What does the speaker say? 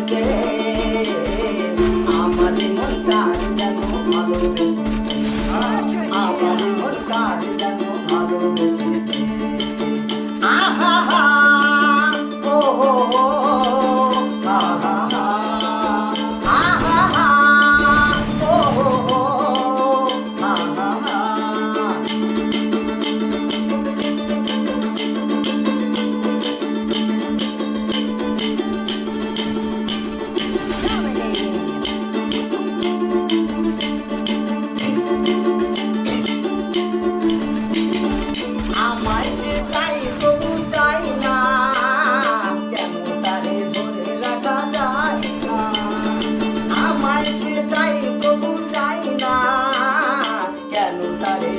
গেছে আমার মন কার যেন ভালোবেসেছে আমার মন কার যেন ভালোবেসেছে আহা হা ও হো হো আহা হা আহা হা ও হো হো আহা হা আমায় সে চাই তবু চাই না কেন তারে ধরে রাখা যায় না আমায় সে চাই তবু চাই না কেন তারে